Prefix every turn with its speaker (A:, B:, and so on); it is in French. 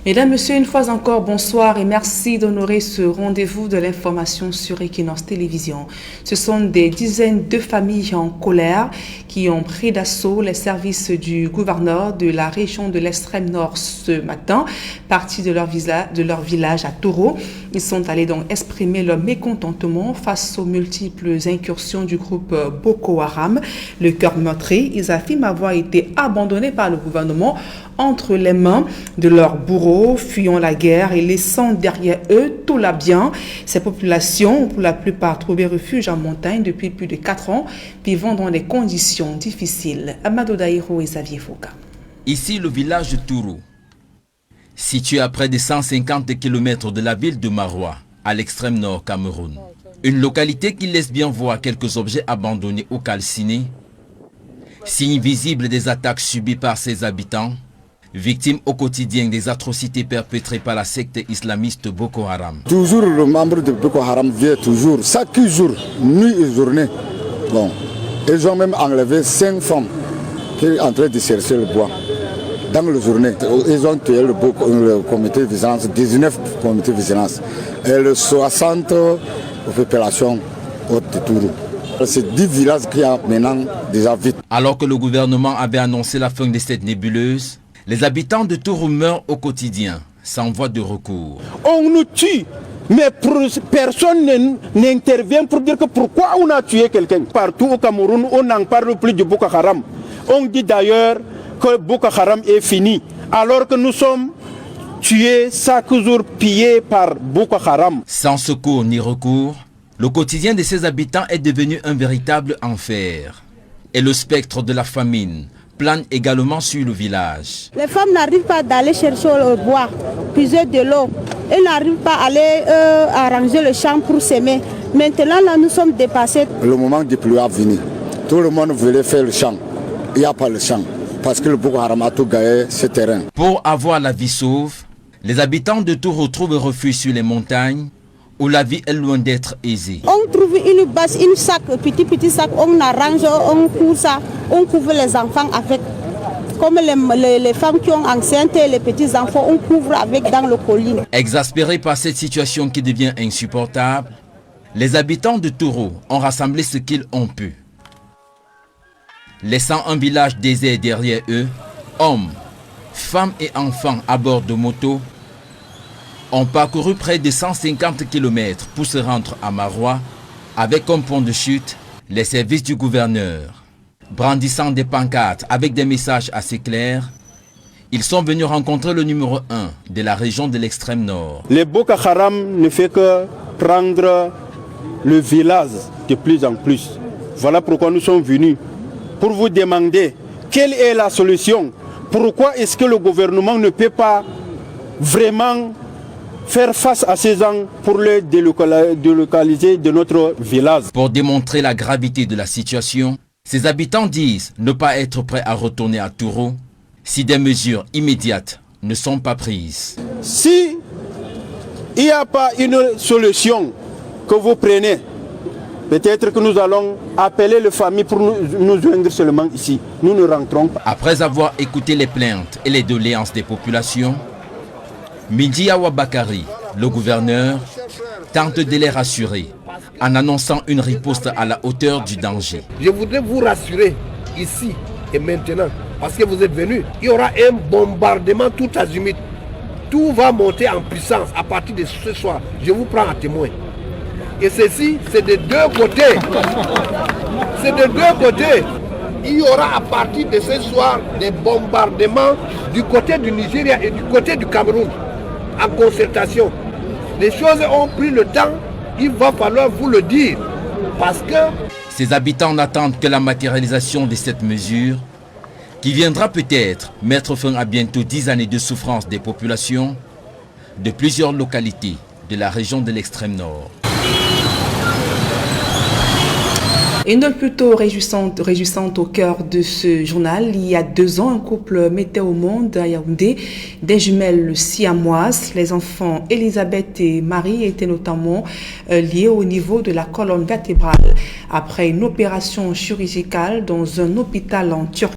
A: Mesdames, Messieurs, une fois encore, bonsoir et merci d'honorer ce rendez-vous de l'information sur Equinox Télévision. Ce sont des dizaines de familles en colère qui ont pris d'assaut les services du gouverneur de la région de l'extrême nord ce matin, partis de leur village à Toro. Ils sont allés donc exprimer leur mécontentement face aux multiples incursions du groupe Boko Haram. Le cœur meurtri, ils affirment avoir été abandonnés par le gouvernement entre les mains de leurs bourreaux, fuyant la guerre et laissant derrière eux tout la bien. Ces populations ont pour la plupart trouvé refuge en montagne depuis plus de 4 ans, vivant dans des conditions difficiles. Amadou Daïro et Xavier Fouka.
B: Ici, le village de Tourou, situé à près de 150 km de la ville de Maroua, à l'extrême nord Cameroun. Une localité qui laisse bien voir quelques objets abandonnés ou calcinés, signe visible des attaques subies par ses habitants, victimes au quotidien des atrocités perpétrées par la secte islamiste Boko Haram.
C: Toujours le membre de Boko Haram vient toujours, chaque jour, nuit et journée. Bon, ils ont même enlevé 5 femmes qui sont en train de chercher le bois. Dans la journée, ils ont tué le comité de vigilance, 19 comités de vigilance, et le 60 populations hautes de Tourou. C'est 10 villages qui ont maintenant déjà vite. Alors
B: que le gouvernement avait annoncé la fin de cette nébuleuse, les habitants de Tourou meurent au quotidien, sans voie de recours.
D: On nous tue, mais personne n'intervient pour dire que pourquoi on a tué quelqu'un. Partout au Cameroun, on n'en parle plus du Boko Haram. On dit d'ailleurs que Boko Haram est fini, alors que nous sommes tués chaque jour, pillés par Boko Haram.
B: Sans secours ni recours, le quotidien de ces habitants est devenu un véritable enfer. Et le spectre de la famine plane également sur le village.
E: Les femmes n'arrivent pas d'aller chercher le bois, puiser de l'eau. Elles n'arrivent pas à aller arranger le champ pour s'aimer. Maintenant, là, nous sommes dépassés.
C: Le moment du pluie a venu. Tout le monde voulait faire le champ. Il n'y a pas le champ. Parce que le Boko Haram a tout gagné ce terrain.
B: Pour avoir la vie sauve, les habitants de Tourou trouvent refuge sur les montagnes, où la vie est loin d'être aisée.
E: On trouve une bâche, une sac, petit sac, on arrange, on couvre ça, on couvre les enfants avec. Comme les femmes qui ont enceintes et les petits enfants, on couvre avec dans le colline.
B: Exaspérés par cette situation qui devient insupportable, les habitants de Tourou ont rassemblé ce qu'ils ont pu. Laissant un village désert derrière eux, hommes, femmes et enfants à bord de motos ont parcouru près de 150 km pour se rendre à Maroua avec comme point de chute les services du gouverneur. Brandissant des pancartes avec des messages assez clairs, ils sont venus rencontrer le numéro 1 de la région de l'extrême nord.
D: Le Boko Haram ne fait que prendre le village de plus en plus. Voilà pourquoi nous sommes venus pour vous demander quelle est la solution. Pourquoi est-ce que le gouvernement ne peut pas vraiment faire face à ces gens pour les délocaliser de notre village?
B: Pour démontrer la gravité de la situation, ces habitants disent ne pas être prêts à retourner à Tourou si des mesures immédiates ne sont pas prises.
D: Si il n'y a pas une solution que vous prenez, peut-être que nous allons appeler les familles pour nous joindre seulement ici. Nous ne rentrons pas.
B: Après avoir écouté les plaintes et les doléances des populations, Midiawa Bakari, le gouverneur, tente de les rassurer en annonçant une riposte à la hauteur du danger.
F: Je voudrais vous rassurer ici et maintenant, parce que vous êtes venus, il y aura un bombardement tout azimut. Tout va monter en puissance à partir de ce soir. Je vous prends à témoin. Et ceci, c'est de deux côtés. C'est de deux côtés. Il y aura à partir de ce soir des bombardements du côté du Nigeria et du côté du Cameroun, en concertation. Les choses ont pris le temps, il va falloir vous le dire, parce que...
B: Ces habitants n'attendent que la matérialisation de cette mesure, qui viendra peut-être mettre fin à bientôt 10 années de souffrance des populations de plusieurs localités de la région de l'extrême nord.
A: Une note plutôt réjouissante au cœur de ce journal. Il y a 2 ans, un couple mettait au monde à Yaoundé des jumelles siamoises. Les enfants Elisabeth et Marie étaient notamment liés au niveau de la colonne vertébrale. Après une opération chirurgicale dans un hôpital en Turquie,